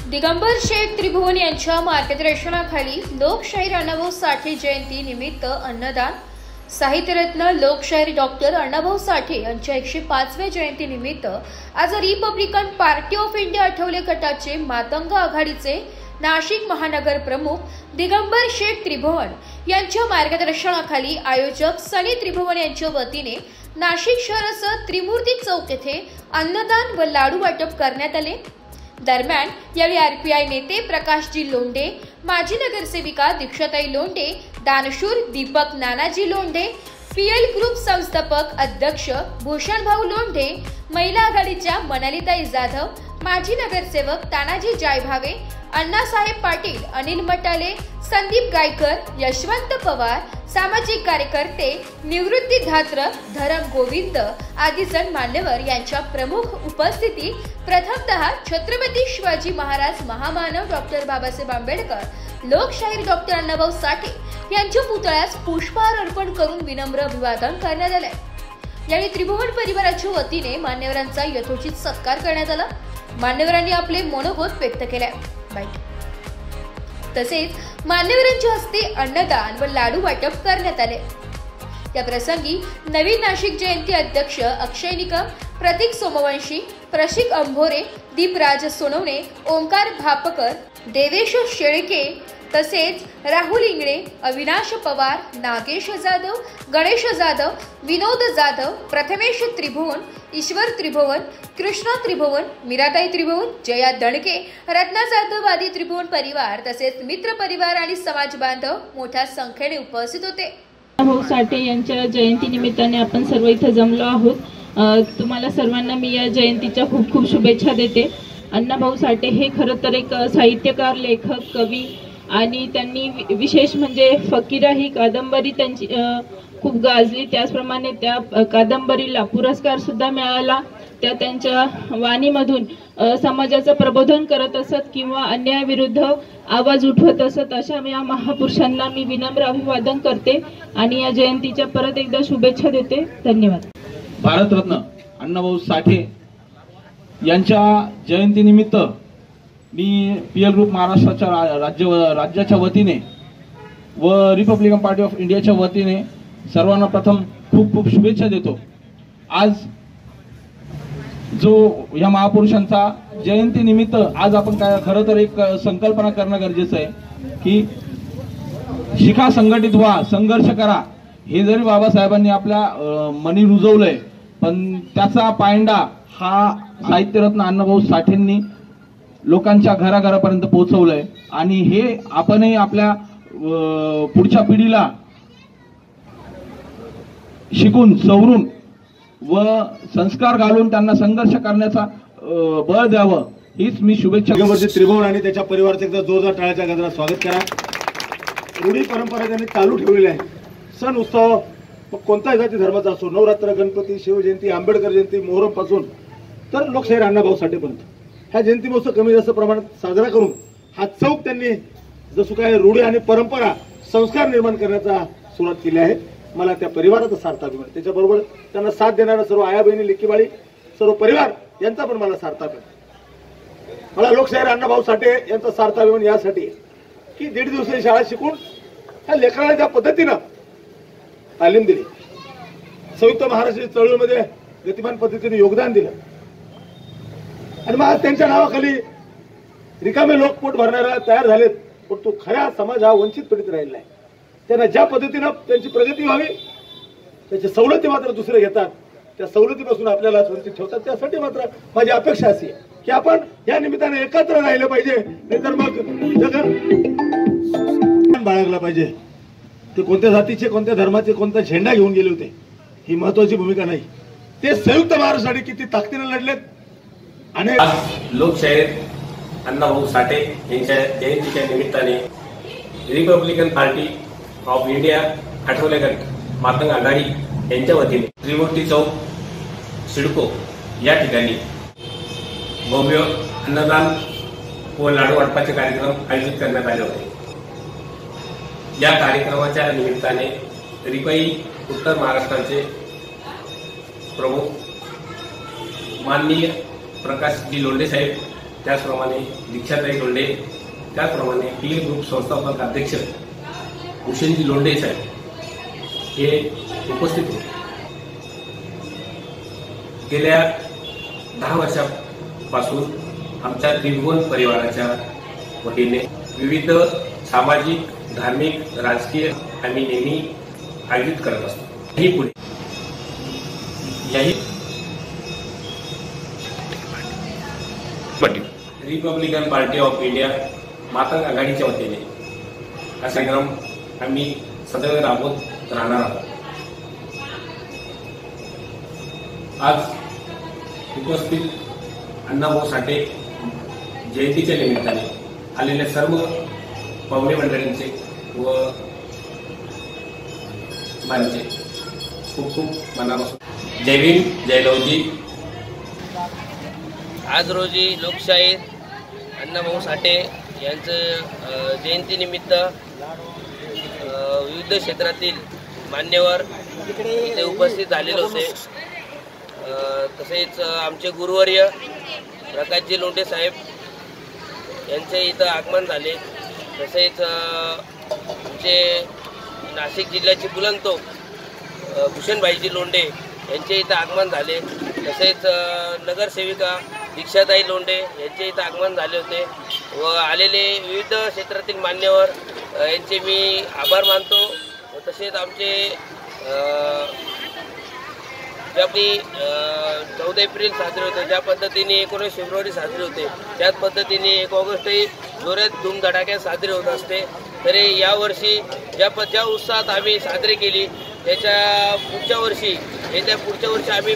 दिगंबर शेठ त्रिभुवन यांच्या मार्गदर्शनाखाली लोकशाहीर अण्णाभाऊ साठे जयंती निमित्त अन्नदान, साहित्यरत्न लोकशाहीर डॉक्टर अण्णाभाऊ साठे यांच्या 105व्या जयंती निमित्त आज Republican party of India Athawale गटाचे मातंग आघाडीचे नाशिक महानगर प्रमुख दिगंबर शेठ त्रिभुवन यांच्या मार्गदर्शनाखाली आयोजक सनी त्रिभुवन यांच्या वतीने नाशिक शहरासह त्रिमूर्ती चौक येथे अन्नदान व लाडू वाटप करण्यात आले। दरम्यान यावेळी आरपीआय नेते प्रकाशजी लोंढे, माजी नगरसेविका दीक्षाताई लोंढे, दानशूर दीपक नानाजी लोंढे, पीएल ग्रुप संस्थापक अध्यक्ष भूषणभाऊ लोंढे, महिला आघाडीच्या मनालीताई जाधव, माजी नगरसेवक तानाजी जायभावे, अण्णासाहेब पाटील, अनिल मटाले, संदीप गायकर, यशवंत पवार, सामाजिक कार्यकर्ते निवृत्ती धात्र, धरम गोविंद आदी जण मान्यवर यांच्या प्रमुख उपस्थितीत प्रथमतः छत्रपती शिवाजी महाराज महामानव डॉक्टर बाबासाहेब आंबेडकर, लोकशाहीर डॉक्टर अण्णाभाऊ साठे यांच्या पुतळ्यास पुष्पहार अर्पण करून विनम्र अभिवादन करण्यात आले। यावेळी त्रिभुवन परिवाराच्या वतीने मान्यवरांचा यथोचित सत्कार करण्यात आला। मान्यवरांनी आपले मनोगत व्यक्त केले। तसेच मान्यवरांच्या हस्ते अन्नदान व लाडू वाटप करण्यात आले। या प्रसंगी नवीन नाशिक जयंती अध्यक्ष अक्षय निकम, प्रतीक सोमवंशी, प्रशिक अंभोरे, दीपराज सोनवणे, ओंकार भापकर, देवेश शेळके तसेच राहुल इंगळे, अविनाश पवार, नागेश जाधव, गणेश जाधव, विनोद जाधव, प्रथमेश त्रिभुवन, ईश्वर त्रिभुवन, कृष्णा त्रिभुवन, मीराताई त्रिभुवन, जया दणके, रत्ना जाधव आदी त्रिभुवन परिवार तसेच मित्र परिवार आणि समाज बांधव मोठ्या संख्येने उपस्थित होते। अण्णाभाऊ साठे यांच्या जयंती निमित्ताने आपण सर्व इथे जमलो आहोत। तुम्हाला सर्वांना मी या जयंतीच्या खूप खूप शुभेच्छा देते। अण्णाभाऊ साठे हे खरं तर एक साहित्यकार, लेखक, कवी आणि त्यांनी विशेष म्हणजे फकीरा ही कादंबरी त्यांची खूप गाजली। त्याचप्रमाणे त्या कादंबरीला पुरस्कार सुद्धा मिळाला। त्या त्यांच्या वाणीमधून समाजाचं प्रबोधन करत असत किंवा अन्यायाविरुद्ध आवाज उठवत असत। अशा या महापुरुषांना मी विनम्र अभिवादन करते आणि या जयंतीच्या परत एकदा शुभेच्छा देते। धन्यवाद। भारतरत्न अण्णाभाऊ साठे यांच्या जयंतीनिमित्त मी पीएल ग्रुप महाराष्ट्राच्या राज्याच्या वतीने व रिपब्लिकन पार्टी ऑफ इंडियाच्या वतीने सर्वांना प्रथम खूप खूप शुभेच्छा देतो। आज जो या महापुरुषांचा जयंती निमित्त आज आपण काय खरं तर एक संकल्पना करणं गरजेचं आहे की शिखा, संघटित व्हा, संघर्ष करा। हे जरी बाबासाहेबांनी आपल्या मनी रुजवलंय पण त्याचा पायंडा हा साहित्यरत्न अण्णाभाऊ साठेंनी लोकांच्या घराघरापर्यंत पोहोचवलंय आणि हे आपणही आपल्या पुढच्या पिढीला शिकून, सवरून व संस्कार घालून त्यांना संघर्ष करण्याचा बळ द्यावं हीच मी शुभेच्छा। दिगंबर त्रिभुवन आणि त्याच्या परिवाराचं एकदा जोरदार टाळ्याच्या गजरात स्वागत करा। रूढी परंपरा त्यांनी चालू ठेवलेली आहे। सण उत्सव कोणताही जाती धर्माचा असो, नवरात्र, गणपती, शिवजयंती, आंबेडकर जयंती, मोहरम पासून तर लोकशाहीर अण्णाभाऊ साठेपर्यंत ह्या जयंती महोत्सव कमी जास्त प्रमाणात साजरा करून हा चौक त्यांनी जसं काय रूढी आणि परंपरा, संस्कार निर्माण करण्याचा सुरुवात केली आहे। मला त्या परिवाराचा सार्थ अभिमान, त्याच्याबरोबर त्यांना साथ देणाऱ्या सर्व आया बहिणी, लेकीबाळी, सर्व परिवार यांचा पण मला सार्थ अभिमान। मला लोकशाहीर अण्णाभाऊ साठे यांचा सार्थ अभिमान यासाठी की 1.5 दिवसाची शाळा शिकून ह्या लेकरांना ज्या पद्धतीनं तालीम दिली, संयुक्त महाराष्ट्र चळवळीमध्ये गतिमान पद्धतीने योगदान दिलं आणि मग त्यांच्या नावाखाली रिकामे लोक पोट भरणाऱ्या तयार झालेत, पण तो खऱ्या समाज हा वंचित पीडित राहिलेला आहे। त्यांना ज्या पद्धतीनं त्यांची प्रगती व्हावी त्याच्या सवलती मात्र दुसरे घेतात, त्या सवलतीपासून आपल्याला वंचित ठेवतात। त्यासाठी मात्र माझी अपेक्षा अशी आहे की आपण या निमित्ताने एकत्र राहिलं पाहिजे, नाहीतर मग जगन बाळगला पाहिजे। ते कोणत्या जातीचे, कोणत्या धर्माचे, कोणता झेंडा घेऊन गेले होते ही महत्वाची भूमिका नाही, ते संयुक्त महाराष्ट्रासाठी किती ताकदीने लढलेत। आज लोकशाहीर अण्णाभाऊ साठे यांच्या जयंतीच्या निमित्ताने Republican party of India Athawale गट मातंग आघाडी यांच्या वतीने त्रिमूर्ती चौक सिडको या ठिकाणी भव्य अन्नदान व लाडू वाटपाचे कार्यक्रम आयोजित करण्यात आले होते। या कार्यक्रमाच्या निमित्ताने रिपाई उत्तर महाराष्ट्राचे प्रमुख माननीय प्रकाशजी लोंढे साहेब त्याचप्रमाणे दीक्षाताई लोंढे, त्याचप्रमाणे पीएल ग्रुप संस्थापक अध्यक्ष भूषणजी लोंढे साहेब हे उपस्थित होते. गेल्या 10 वर्षापासून आमच्या त्रिभुवन परिवाराच्या वतीने विविध सामाजिक, धार्मिक, राजकीय आम्ही नेहमी आयोजित करत असतो. ही पुढे Republican party of India Matang आघाडीच्या वतीने हा कार्यक्रम आम्ही सदैव राबवत राहणार आहोत. आज उपस्थित अण्णाभाऊ साठे जयंतीच्या निमित्ताने आलेल्या सर्व पाहुणे मंडळींचे व माझे खूप खूप मनापासून जय भीम, जय लवजी. आज रोजी लोकशाहीर अण्णाभाऊ साठे यांचं जयंतीनिमित्त विविध क्षेत्रातील मान्यवर इथे उपस्थित झालेले होते. तसेच आमचे गुरुवर्य प्रकाशजी लोंढे साहेब यांचे इथं आगमन झाले. तसेच आमचे नाशिक जिल्ह्याचे बुलंदतोफ भूषणभाईजी लोंढे यांचे इथं आगमन झाले. तसेच नगरसेविका दीक्षाताई लोंढे यांचे इथं आगमन झाले होते व आलेले विविध क्षेत्रातील मान्यवर यांचे मी आभार मानतो. तसेच आमचे जे आपली 14 एप्रिल साजरे होते, ज्या पद्धतीने 19 फेब्रुवारी साजरे होते, त्याच पद्धतीने 1 ऑगस्टही जोरात धूमधडाक्यात साजरे होत असते. तरी यावर्षी ज्या उत्साहात आम्ही साजरे केली त्याच्या पुढच्या वर्षी आम्ही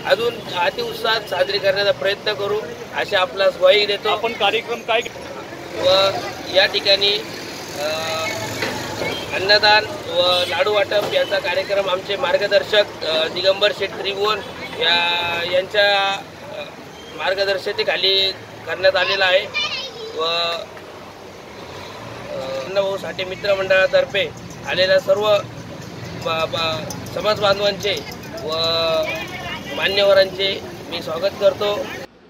अजून अतिउत्साहात साजरी करण्याचा प्रयत्न करू असे आपला ग्वाही देतो. आपण कार्यक्रम काय व या ठिकाणी अन्नदान व लाडू वाटप यांचा कार्यक्रम आमचे मार्गदर्शक दिगंबर शेठ त्रिभुवन यांच्या मार्गदर्शनाखाली करण्यात आलेला आहे. व अण्णाभाऊ साठे मित्र मंडळातर्फे आलेल्या सर्व समाज बांधवांचे व मान्यवरांचे मी स्वागत करतो.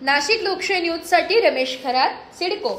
नाशिक लोकशाही न्यूजसाठी रमेश खरात, सिडको.